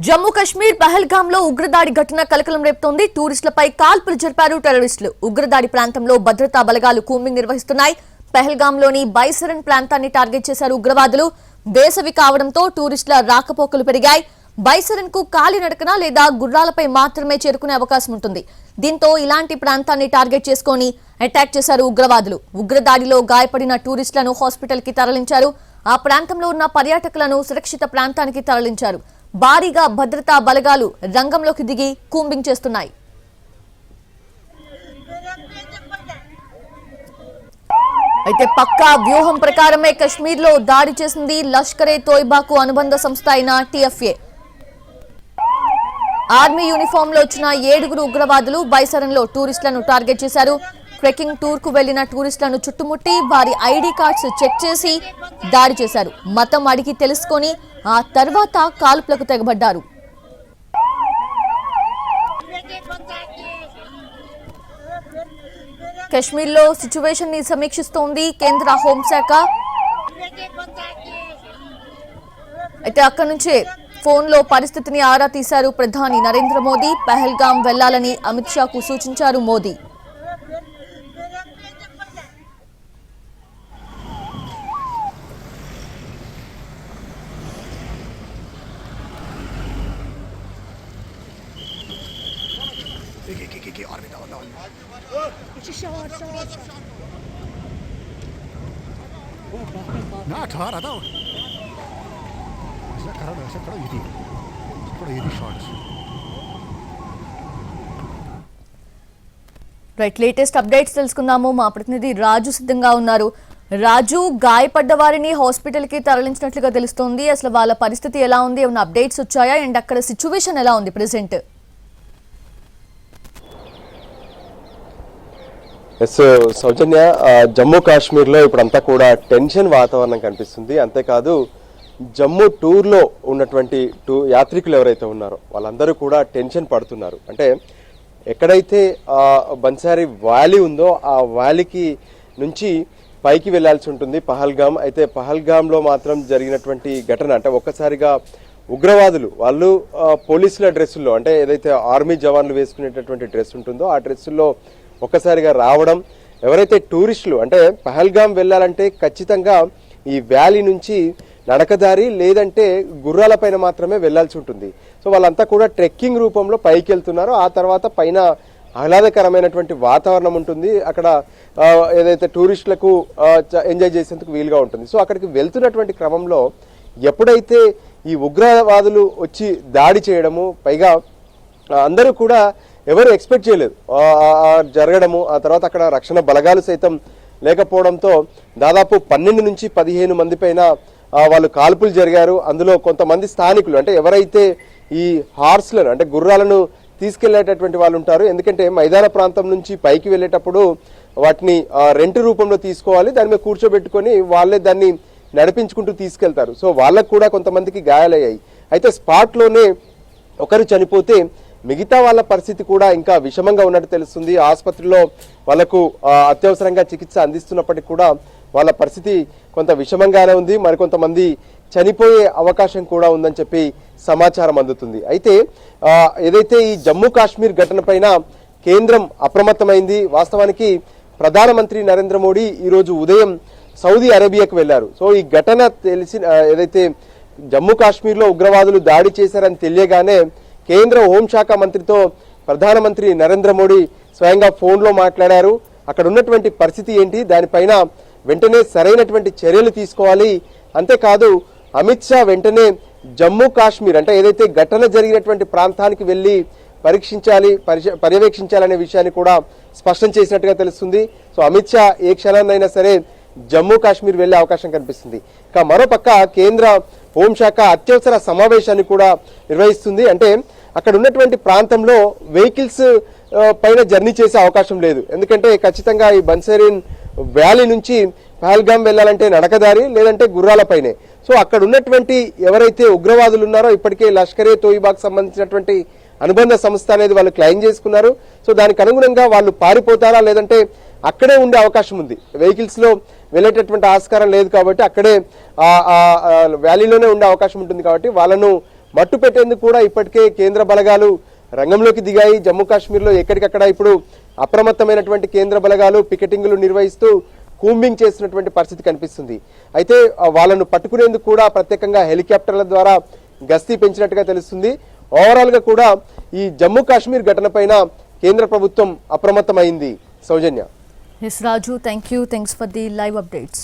జమ్మూ కశ్మీర్ పహల్గాంలో ఉగ్రదాడి ఘటన కలకలం రేపుతోంది. టూరిస్టులపై కాల్పులు జరిపారు టెర్రరిస్టులు. ఉగ్రదాడి ప్రాంతంలో భద్రతా బలగాలు కూంబింగ్ నిర్వహిస్తున్నాయి. పహల్గాంలోని బైసరన్ ప్రాంతాన్ని టార్గెట్ చేశారు ఉగ్రవాదులు. వేసవి కావడంతో టూరిస్టుల రాకపోకలు పెరిగాయి. బైసరన్ కు కాలినడకన లేదా గుర్రాలపై మాత్రమే చేరుకునే అవకాశం ఉంటుంది. దీంతో ఇలాంటి ప్రాంతాన్ని టార్గెట్ చేసుకుని అటాక్ చేశారు ఉగ్రవాదులు. ఉగ్రదాడిలో గాయపడిన టూరిస్టులను హాస్పిటల్ కి తరలించారు. ఆ ప్రాంతంలో ఉన్న పర్యాటకులను సురక్షిత ప్రాంతానికి తరలించారు. భారీగా భద్రతా బలగాలు రంగంలోకి దిగి కూంబింగ్ చేస్తున్నాయి. అయితే పక్కా వ్యూహం ప్రకారమే కశ్మీర్ లో దాడి చేసింది లష్కరే తోయిబాకు అనుబంధ సంస్థ అయిన టీఎఫ్ఏ. ఆర్మీ యూనిఫామ్ లో వచ్చిన 7 ఉగ్రవాదులు బైసరన్ లో టూరిస్టులను టార్గెట్ చేశారు. ట్రెక్కింగ్ టూర్ కు వెళ్లిన టూరిస్టులను చుట్టుముట్టి వారి ఐడి కార్డ్స్ చెక్ చేసి దాడి చేశారు. మతం అడిగి తెలుసుకొని ఆ తర్వాత కాల్పులకు తెగబడ్డారు. కశ్మీర్ లో సిచ్యువేషన్ ని సమీక్షిస్తోంది కేంద్ర హోంశాఖ. అయితే అక్కడి నుంచే ఫోన్ లో పరిస్థితిని ఆరా తీశారు ప్రధాని నరేంద్ర మోదీ. పహల్గాం వెళ్లాలని అమిత్ షాకు సూచించారు మోదీ. రైట్, లేటెస్ట్ అప్డేట్స్ తెలుసుకుందాము. మా ప్రతినిధి రాజు సిద్ధంగా ఉన్నారు. రాజు, గాయపడ్డ వారిని హాస్పిటల్ కి తరలించినట్లుగా తెలుస్తోంది. అసలు వాళ్ళ పరిస్థితి ఎలా ఉంది? ఏమైనా అప్డేట్స్ వచ్చాయా? అండ్ అక్కడ సిచ్యువేషన్ ఎలా ఉంది ప్రెసెంట్? ఎస్ సౌజన్య, జమ్మూ కాశ్మీర్లో ఇప్పుడంతా కూడా టెన్షన్ వాతావరణం కనిపిస్తుంది. అంతేకాదు జమ్మూ టూర్లో ఉన్నటువంటి యాత్రికులు ఎవరైతే ఉన్నారో వాళ్ళందరూ కూడా టెన్షన్ పడుతున్నారు. అంటే ఎక్కడైతే బన్సారీ వ్యాలీ ఉందో ఆ వ్యాలీకి నుంచి పైకి వెళ్లాల్సి ఉంటుంది పహల్గాం. అయితే పహల్గాంలో మాత్రం జరిగినటువంటి ఘటన అంటే ఒక్కసారిగా ఉగ్రవాదులు వాళ్ళు పోలీసుల డ్రెస్సుల్లో, అంటే ఏదైతే ఆర్మీ జవాన్లు వేసుకునేటటువంటి డ్రెస్ ఉంటుందో ఆ డ్రెస్సుల్లో ఒక్కసారిగా రావడం, ఎవరైతే టూరిస్టులు అంటే పహల్గాం వెళ్ళాలంటే ఖచ్చితంగా ఈ వ్యాలీ నుంచి నడకదారి లేదంటే గుర్రాలపైన మాత్రమే వెళ్లాల్సి ఉంటుంది. సో వాళ్ళంతా కూడా ట్రెక్కింగ్ రూపంలో పైకి వెళ్తున్నారు. ఆ తర్వాత పైన ఆహ్లాదకరమైనటువంటి వాతావరణం ఉంటుంది. అక్కడ ఏదైతే టూరిస్టులకు ఎంజాయ్ చేసేందుకు వీలుగా ఉంటుంది. సో అక్కడికి వెళ్తున్నటువంటి క్రమంలో ఎప్పుడైతే ఈ ఉగ్రవాదులు వచ్చి దాడి చేయడము, పైగా అందరూ కూడా ఎవరు ఎక్స్పెక్ట్ చేయలేదు జరగడము, ఆ తర్వాత అక్కడ రక్షణ బలగాలు సైతం లేకపోవడంతో దాదాపు 12 నుంచి 15 మంది పైన వాళ్ళు కాల్పులు జరిగారు. అందులో కొంతమంది స్థానికులు, అంటే ఎవరైతే ఈ హార్స్లను అంటే గుర్రాలను తీసుకెళ్లేటటువంటి వాళ్ళు ఉంటారు. ఎందుకంటే మైదాన ప్రాంతం నుంచి పైకి వెళ్ళేటప్పుడు వాటిని రెంట్ రూపంలో తీసుకోవాలి, దాని మీద కూర్చోబెట్టుకొని వాళ్ళే దాన్ని నడిపించుకుంటూ తీసుకెళ్తారు. సో వాళ్ళకు కూడా కొంతమందికి గాయాలయ్యాయి. అయితే స్పాట్లోనే ఒకరు చనిపోతే మిగతా వాళ్ళ పరిస్థితి కూడా ఇంకా విషమంగా ఉన్నట్టు తెలుస్తుంది. ఆసుపత్రిలో వాళ్లకు అత్యవసరంగా చికిత్స అందిస్తున్నప్పటికీ కూడా వాళ్ళ పరిస్థితి కొంత విషమంగానే ఉంది. మరికొంతమంది చనిపోయే అవకాశం కూడా ఉందని చెప్పి సమాచారం అందుతుంది. అయితే ఏదైతే ఈ జమ్మూ కాశ్మీర్ ఘటన పైన కేంద్రం అప్రమత్తమైంది. వాస్తవానికి ప్రధానమంత్రి నరేంద్ర మోడీ ఈరోజు ఉదయం సౌదీ అరేబియాకు వెళ్లారు. సో ఈ ఘటన తెలిసి ఏదైతే జమ్మూ కాశ్మీర్లో ఉగ్రవాదులు దాడి చేశారని తెలియగానే కేంద్ర హోంశాఖ మంత్రితో ప్రధానమంత్రి నరేంద్ర మోడీ స్వయంగా ఫోన్లో మాట్లాడారు. అక్కడ ఉన్నటువంటి పరిస్థితి ఏంటి, దానిపైన వెంటనే సరైనటువంటి చర్యలు తీసుకోవాలి. అంతేకాదు అమిత్ షా వెంటనే జమ్మూ కాశ్మీర్ అంటే ఏదైతే ఘటన జరిగినటువంటి ప్రాంతానికి వెళ్లి పర్యవేక్షించాలనే విషయాన్ని కూడా స్పష్టం చేసినట్టుగా తెలుస్తుంది. సో అమిత్ షా ఏ క్షణాన్నైనా సరే జమ్మూ కాశ్మీర్ వెళ్లే అవకాశం కనిపిస్తుంది. ఇక మరోపక్క కేంద్ర హోంశాఖ అత్యవసర సమావేశాన్ని కూడా నిర్వహిస్తుంది. అంటే అక్కడ ఉన్నటువంటి ప్రాంతంలో వెహికల్స్ పైన జర్నీ చేసే అవకాశం లేదు. ఎందుకంటే ఖచ్చితంగా ఈ బన్సారీన్ వ్యాలీ నుంచి పహల్గాం వెళ్లాలంటే నడకదారి లేదంటే గుర్రాలపైనే. సో అక్కడ ఉన్నటువంటి ఎవరైతే ఉగ్రవాదులు ఉన్నారో ఇప్పటికే లష్కరే తోయిబాకు సంబంధించినటువంటి అనుబంధ సంస్థ అనేది వాళ్ళు క్లెయిమ్ చేసుకున్నారు. సో దానికి అనుగుణంగా వాళ్ళు పారిపోతారా లేదంటే అక్కడే ఉండే అవకాశం ఉంది. వెహికల్స్ లో వెళ్లేటటువంటి ఆస్కారం లేదు కాబట్టి అక్కడే వ్యాలీలోనే ఉండే అవకాశం ఉంటుంది. కాబట్టి వాళ్ళను మట్టు పెట్టేందుకు కూడా ఇప్పటికే కేంద్ర బలగాలు రంగంలోకి దిగాయి. జమ్మూ కాశ్మీర్లో ఎక్కడికక్కడ ఇప్పుడు అప్రమత్తమైనటువంటి కేంద్ర బలగాలు పికెటింగ్లు నిర్వహిస్తూ కూంబింగ్ చేస్తున్నటువంటి పరిస్థితి కనిపిస్తుంది. అయితే వాళ్ళను పట్టుకునేందుకు కూడా ప్రత్యేకంగా హెలికాప్టర్ల ద్వారా గస్తీ పెంచినట్టుగా తెలుస్తుంది. ఓవరాల్ గా కూడా ఈ జమ్మూ కాశ్మీర్ ఘటన పైన కేంద్ర ప్రభుత్వం అప్రమత్తమైంది. Soujanya. S Raju, thank you. Thanks for the live updates.